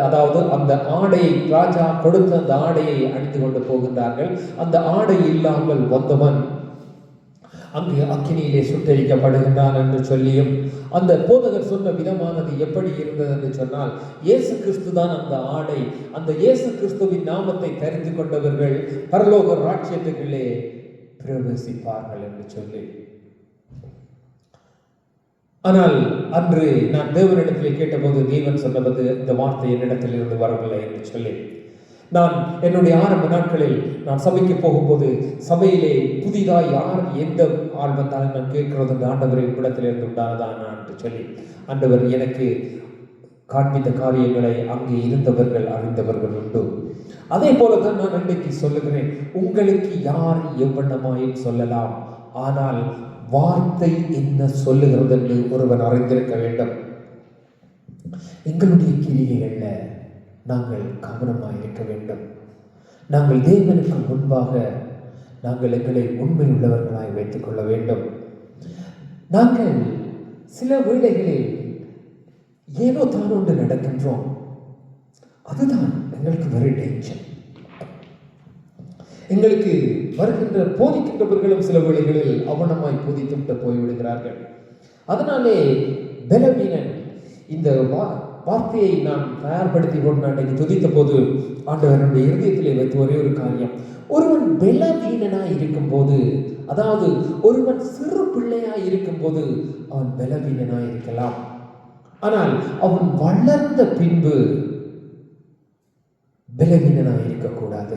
அதாவது அந்த ஆடையை, ராஜா கொடுத்த அந்த ஆடையை அணிந்து கொண்டு போகின்றார்கள். அந்த ஆடை இல்லாமல் வந்தவன் அங்கு அக்கினியிலே சுட்டரிக்கப்படுகின்றான் என்று சொல்லியும், அந்த போதகர் சொன்ன விதமானது எப்படி இருந்தது என்று சொன்னால், இயேசு கிறிஸ்து தான் அந்த ஆடை. அந்த இயேசு கிறிஸ்துவின் நாமத்தை தெரிந்து கொண்டவர்கள் பரலோக ராஜ்யத்துக்குள்ளே பிரவேசிப்பார்கள் என்று சொல்லி. ஆனால் அன்று நான் தேவனிடத்திலே கேட்டபோது தேவன் சொன்னது, இந்த வார்த்தை என்னிடத்தில் இருந்து வரவில்லை என்று சொல்லி, நான் என்னுடைய ஆரம்ப நாட்களில் நான் சபைக்கு போகும்போது சபையிலே புதிதாக யார் எந்த ஆள் வந்தாலும் நான் கேட்கிறது, அந்த ஆண்டவரை இடத்திலிருந்து உண்டானதான் என்று சொல்லி ஆண்டவர் எனக்கு காண்பித்த காரியங்களை அங்கே இருந்தவர்கள் அறிந்தவர்கள் உண்டு. அதே போலதான் நான் இன்றைக்கு சொல்லுகிறேன், உங்களுக்கு யார் எவ்வண்ணமாயும் சொல்லலாம், ஆனால் வார்த்தை என்ன சொல்லுகிறது என்று ஒருவன் அறிந்திருக்க வேண்டும். எங்களுடைய கிரியைகள்ல நாங்கள் கவனமாக இருக்க வேண்டும். நாங்கள் தேவனுக்கு முன்பாக நாங்கள் எங்களை உண்மை உள்ளவர்களாய் வைத்துக் கொள்ள வேண்டும். நாங்கள் சில வேளைகளில் ஏனோ தான் ஒன்று நடக்கின்றோம், அதுதான் எங்களுக்கு வெரி டேஞ்சர். எங்களுக்கு வருகின்ற போதிக்கின்றவர்களும் சில வேளைகளில் அவனமாய் போதித்துவிட்டு போய்விடுகிறார்கள். அதனாலே பலவீனன், இந்த வார்த்தையை நான் தயார்படுத்தி கொண்டு அன்றைக்கு துதித்த போது ஆண்டவருடைய இருதயத்திலே வைத்து ஒரே ஒரு காரியம், ஒருவன் பலவீனனாய் இருக்கும் போது, அதாவது ஒருவன் சிறு பிள்ளையாய் இருக்கும் போது அவன் பலவீனனாய் இருக்கலாம். ஆனால் அவன் வளர்ந்த பின்பு பலவீனனாய் இருக்கக்கூடாது.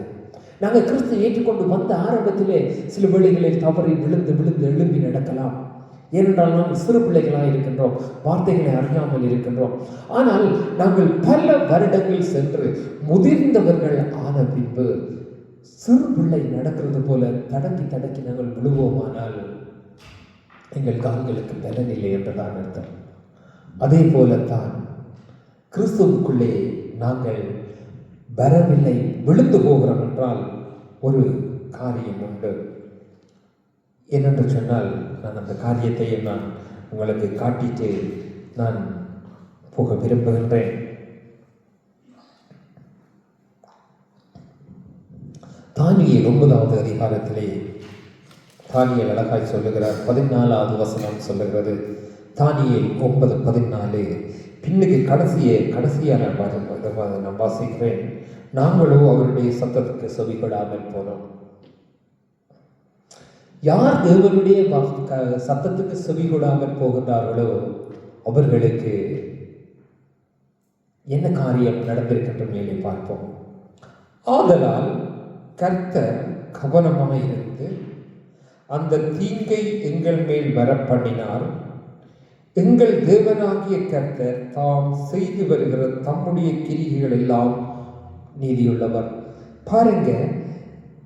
நாங்கள் கிறிஸ்து ஏற்றுக்கொண்டு வந்த ஆரம்பத்திலே சில வேளைகளில் தவறி விழுந்து எழும்பி நடக்கலாம். ஏனென்றால் நாங்கள் சிறு பிள்ளைகளாக இருக்கின்றோம், வார்த்தைகளை அறியாமல் இருக்கின்றோம். ஆனால் நாங்கள் பல வருடங்கள் சென்று முதிர்ந்தவர்கள் ஆன பின்பு சிறு பிள்ளை நடக்கிறது போல தடக்கி நாங்கள் விழுவோமானால் எங்கள் கால்களுக்கு பலனில்லை என்றுதான் அர்த்தம். அதே போலத்தான் கிறிஸ்துவுக்குள்ளே நாங்கள் வரவில்லை, விழுந்து போகிறோம் என்றால் ஒரு காரியம் உண்டு. என்னென்று சொன்னால், நான் அந்த காரியத்தையும் நான் உங்களுக்கு காட்டிட்டு நான் போக விரும்புகின்றேன். தானியேல் 9வது அதிகாரத்திலே தானியேல் அழகாய் சொல்லுகிறார். 14வது வசனம் சொல்லுகிறது, தானியேல் 9:14, பின்னுக்கு கடைசியாக நான் வாசிக்கிறேன். நாங்களோ அவருடைய சத்தத்துக்கு செவிகொடாமல் போனோம். யார் தேவனுடைய சத்தத்துக்கு செவிகொடாமல் போகிறார்களோ அவர்களுக்கு என்ன காரியம் நடந்திருக்கின்ற மேலே பார்ப்போம். ஆதலால் கர்த்தர் கவனமாக இருந்து அந்த தீங்கை எங்கள் மேல் வர பண்ணினார். எங்கள் தேவனாகிய கர்த்தர் தாம் செய்து வருகிற தம்முடைய கிரிகைகள் எல்லாம் நீதியுள்ளவர். பாருங்க,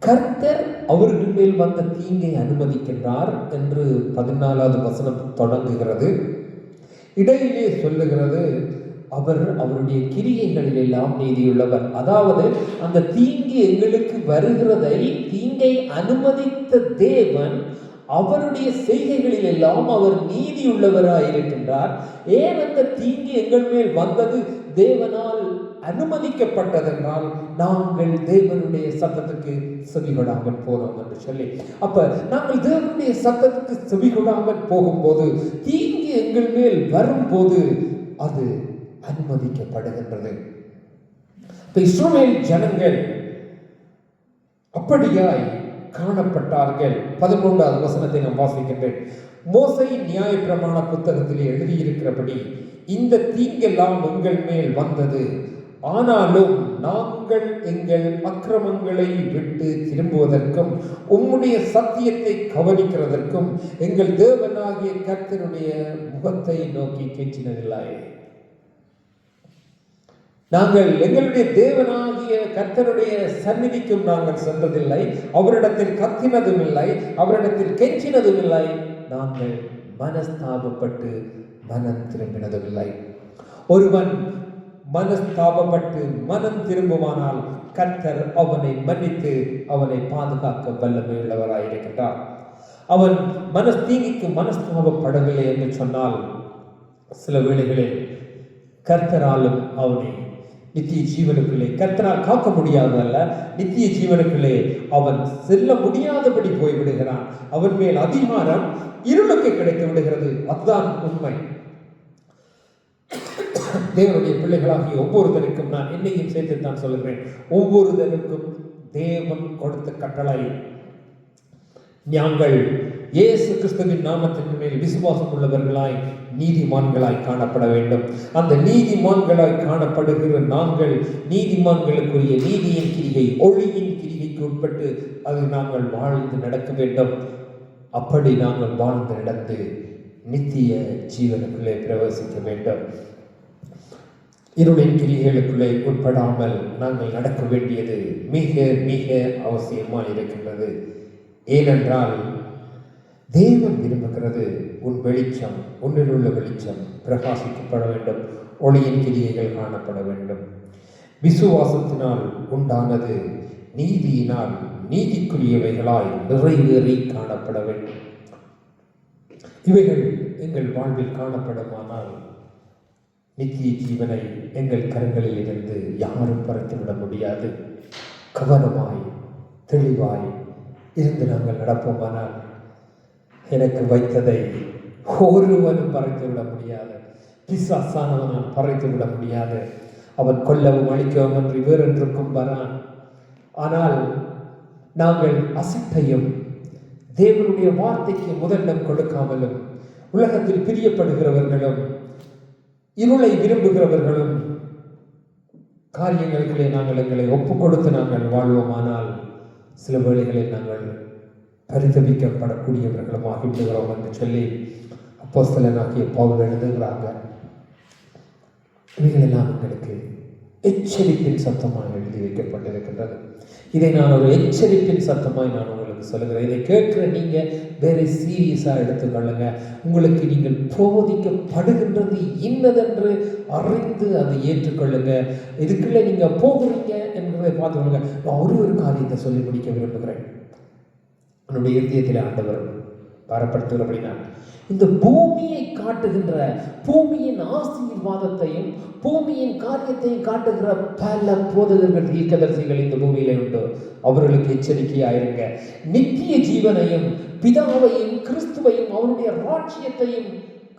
கர்த்தர் அவர்கள் மேல் வந்த தீங்கை அனுமதிக்கின்றார் என்று 14வது வசனம் தொடங்குகிறது. இடையிலே சொல்லுகிறது அவருடைய கிரியைகளில் எல்லாம் நீதியுள்ளவர். அதாவது அந்த தீங்கு எங்களுக்கு வருகிறதை தீங்கை அனுமதித்த தேவன் அவருடைய செய்கைகளில் எல்லாம் அவர் நீதியுள்ளவராயிருக்கின்றார். ஏன் அந்த தீங்கு எங்கள் மேல் வந்தது தேவனால் அனுமதிக்கப்பட்டதென்றால் நாங்கள் தேவனுடைய சத்தத்துக்கு செவிகொடாமல் போனோம் என்று சொல்லி, அப்ப நாங்கள் தேவனுடைய சத்தத்துக்கு செவிகொடாமல் போகும்போது தீங்கு எங்கள் மேல் வரும்போது அது அனுமதிக்கப்படுகின்றது. இஸ்ரவேல் ஜனங்கள் அப்படியாய் காணப்பட்டார்கள். 13வது வசனத்தை நாம் வாசிக்கின்றேன். மோசேயின் நியாயப்பிரமாண புத்தகத்திலே எழுதியிருக்கிறபடி இந்த தீங்கெல்லாம் எங்கள் மேல் வந்தது. ஆனாலும் நாங்கள் எங்கள் அக்கிரமங்களை விட்டு திரும்புவதற்கும் உம்முடைய சத்தியத்தை கவனிக்கிறதற்கும் எங்கள் தேவனாகிய கர்த்தருடைய முகத்தை நோக்கி கெஞ்சினதில்லை. நாங்கள் எங்களுடைய தேவனாகிய கர்த்தருடைய சந்நிதிக்கும் நாங்கள் சென்றதில்லை, அவரிடத்தில் கத்தினதும் இல்லை, அவரிடத்தில் கெஞ்சினதும் இல்லை, நாங்கள் மனஸ்தாபப்பட்டு மனம் திரும்பினதும் இல்லை. ஒருவன் மனஸ்தாபப்பட்டு மனம் திரும்புவானால் கர்த்தர் அவனை மன்னித்து அவனை பாதுகாக்க வல்லமையுள்ளவராயிருக்கின்றார். அவன் தீங்கிக்கு மனஸ்தாபப்படவில்லை என்று சொன்னால் சில வேளைகளில் கர்த்தராலும் அவனை நித்திய ஜீவனுக்குள்ளே கர்த்தரால் காக்க முடியாதல்ல, நித்திய ஜீவனுக்குள்ளே அவன் செல்ல முடியாதபடி போய்விடுகிறான். அவன் மேல் அதிகாரம் இருளுக்கு கிடைத்து விடுகிறது. அதுதான் உண்மை. தேவனுடைய பிள்ளைகளாகிய ஒவ்வொருத்தருக்கும் நான் என்னையும் சேர்த்து தான் சொல்லுகிறேன், ஒவ்வொருத்தருக்கும் தேவன் கொடுத்த கட்டளை, நாங்கள் இயேசு கிறிஸ்துவின் நாமத்தின் மேல் விசுவாசம் உள்ளவர்களாய் நீதிமான்களாய் காணப்பட வேண்டும். அந்த நீதிமான்களாய் காணப்படுகிற நாங்கள் நீதிமான்களுக்குரிய நீதியின் கிரிகை, ஒளியின் கிரிகைக்கு உட்பட்டு அது நாங்கள் வாழ்ந்து நடக்க வேண்டும். அப்படி நாங்கள் வாழ்ந்து நடந்து நித்திய ஜீவனுக்குள்ளே பிரவேசிக்க வேண்டும். இருளின் கிரிகளுக்குள்ளே உட்படாமல் நாங்கள் நடக்க வேண்டியது மிக மிக அவசியமாக இருக்கின்றது. ஏனென்றால் தேவன் விரும்புகிறது உன் வெளிச்சம், உன்னில் உள்ள வெளிச்சம் பிரகாசிக்கப்பட வேண்டும், ஒளியின் கிரியைகள் காணப்பட வேண்டும். விசுவாசத்தினால் உண்டானது நீதியினால் நீதிக்குரியவைகளாய் நிறைவேறி காணப்பட வேண்டும். இவைகள் எங்கள் வாழ்வில் காணப்படுமானால் நித்திய ஜீவனை எங்கள் கரங்களில் இருந்து யாரும் பறித்துவிட முடியாது. கவனமாய் தெளிவாய் இருந்து நாங்கள் நடப்போமானால் எனக்கு வைத்ததை ஒருவனும் பறித்துவிட முடியாது. பிசாசானவனால் பறித்துவிட முடியாது. அவன் கொல்லவும் அழிக்கவும் என்று வேறென்றுக்கும் வரான். ஆனால் நாங்கள் அசட்டையும் தேவனுடைய வார்த்தைக்கு முதலிடம் கொடுக்காமலும் உலகத்தில் பிரியப்படுகிறவர்களும் இருளை விரும்புகிறவர்களும் காரியங்களுக்குள்ளே நாங்கள் எங்களை ஒப்புக் கொடுத்து நாங்கள் வாழ்வோமானால் சில வேளைகளில் நாங்கள் பரிதவிக்கப்படக்கூடியவர்களும் ஆகிவிடுகிறோம் என்று சொல்லி அப்போஸ்தலனாகிய பவுல் எழுதுகிறாங்க. இவைகளெல்லாம் எங்களுக்கு எச்சரிப்பின் சத்தமாக எழுதி வைக்கப்பட்டிருக்கின்றது. இதை நான் ஒரு எச்சரிப்பின் சத்தமாய் நான் உங்களுக்கு சொல்லுகிறேன். இதை கேட்கிற நீங்க வேற சீரியஸா எடுத்துக்கொள்ளுங்க. உங்களுக்கு நீங்கள் போதிக்கப்படுகின்றது இன்னதென்று அறிந்து அதை ஏற்றுக்கொள்ளுங்க. இதுக்குள்ள நீங்க போகிறீங்க என்பதை பார்த்துக்கொள்ளுங்க. நான் ஒரு காரியத்தை சொல்லி முடிக்க விரும்புகிறேன். என்னுடைய இதயத்தில் ஆண்டவர் பாரப்படுத்துகிறபடினா இந்த பூமியை காட்டுகின்ற பூமியின் ஆசீர்வாதத்தையும் பூமியின் காரியத்தையும் காட்டுகிற பல போதகர்கள் தீர்க்கதரிசிகள் இந்த பூமியிலே உண்டு. அவர்களுக்கு எச்சரிக்கையாயிருங்க. நித்திய ஜீவனையும் பிதாவையும் கிறிஸ்துவையும் அவருடைய ராஜ்யத்தையும்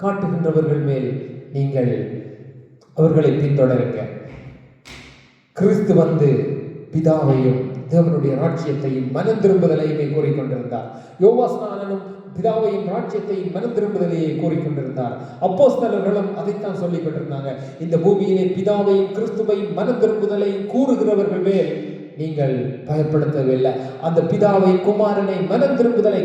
காட்டுகின்றவர்கள் மேல் நீங்கள் அவர்களை பின்தொடருங்க. கிறிஸ்து வந்து பிதாவையும் தேவனுடைய ராஜ்யத்தையும் மனம் திரும்புதலையுமே கூறிக்கொண்டிருந்தார். யோவாஸ்நானனும் பிதாவையும் ராஜ்யத்தையும் மனம் திரும்புதலையே கூறிக்கொண்டிருந்தார். அப்போஸ்தலர்களும் அதைத்தான் சொல்லிக் கொண்டிருந்தாங்க. இந்த பூமியிலே பிதாவையும் கிறிஸ்துவையும் மனம் திரும்புதலையும் கூறுகிறவர்கள் மேல் நீங்கள் பயப்படுத்தவில்லை. அந்த பிதாவை குமாரனை மனம் திரும்புதலை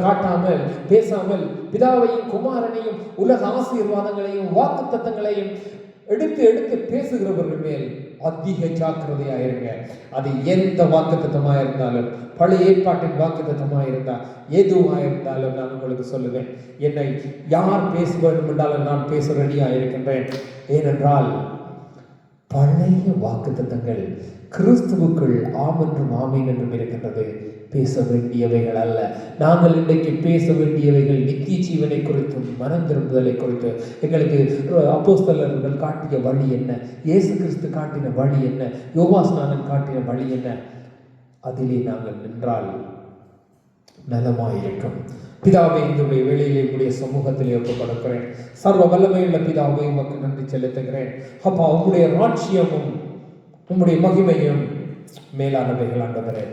காட்டாமல் பேசாமல் பிதாவையும் குமாரனையும் உலக ஆசீர்வாதங்களையும் வாக்கு தத்தங்களையும் எடுத்து எடுத்து பேசுகிறவர்கள் மேல் அதிக ஜாக்கிரதையாயிருங்க. அது எந்த வாக்கு தத்தமா இருந்தாலும், பழைய ஏற்பாட்டின் வாக்கு தத்தமா இருந்தா எதுவா இருந்தாலும் நான் உங்களுக்கு சொல்லுவேன், என்னை யார் பேச வேண்டும் என்றாலும் நான் பேச ரெடியா இருக்கின்றேன். ஏனென்றால் பழைய வாக்கு தத்தங்கள் கிறிஸ்துவுக்குள் ஆம் என்றும் ஆமீன் என்றும் இருக்கின்றது. பேச வேண்டியவைகள் அல்ல. நாங்கள் இன்றைக்கு பேச வேண்டியவைகள் நித்திய ஜீவனை குறித்தும் மனம் திரும்புதலை குறித்து. எங்களுக்கு அப்போஸ்தலர்கள் காட்டிய வழி என்ன, இயேசு கிறிஸ்து காட்டின வழி என்ன, யோவாஸ்நானன் காட்டின வழி என்ன, அதிலே நாங்கள் நின்றால் நலமாயிருக்கும். பிதாவை இன்றைய வேளையிலே உடைய சமூகத்திலே ஒப்புக்கொடுக்கிறேன். சர்வ வல்லமையுள்ள பிதாவை உமக்கு நன்றி செலுத்துகிறேன். அப்பா, உங்களுடைய ராட்சியமும் உம்முடைய மகிமையும் மேலானவைகள் ஆண்டவரே.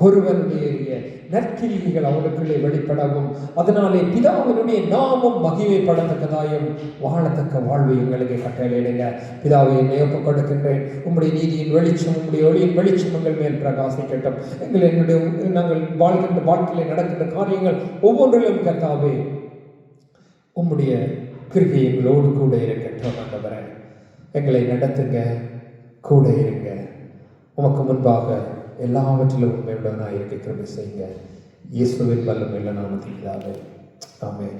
ஒருவனுடைய நற்கிரிகைகள் அவனுக்குள்ளே வெளிப்படவும், அதனாலே பிதாவினுடைய நாமம் மகிமைப்படத்தக்கதாயும் வாழத்தக்க வாழ்வை எங்களுக்கு கட்டளையிடுங்க. பிதாவை என்னை ஒப்புக் கொடுக்கின்றேன். உம்முடைய நீதியின் வெளிச்சம், உம்முடைய ஒளியின் வெளிச்சம் எங்கள் மேல் பிரகாசிக்கட்டும். நாங்கள் வாழ்கின்ற வாழ்க்கையிலே நடக்கின்ற காரியங்கள் ஒவ்வொன்றிலும் கர்த்தாவே உம்முடைய கிருபை எங்களோடு கூட இருக்கட்டும். ஆண்டவரே, எங்களை நடத்துங்க, கூட இருங்க. உமக்கு முன்பாக எல்லாவற்றிலும் உண்மையுள்ளவனாக இருக்க கிருபை செய்யுங்க. இயேசுவின் வல்லமையுள்ள நாமத்தில் பிதாவே, ஆமென்.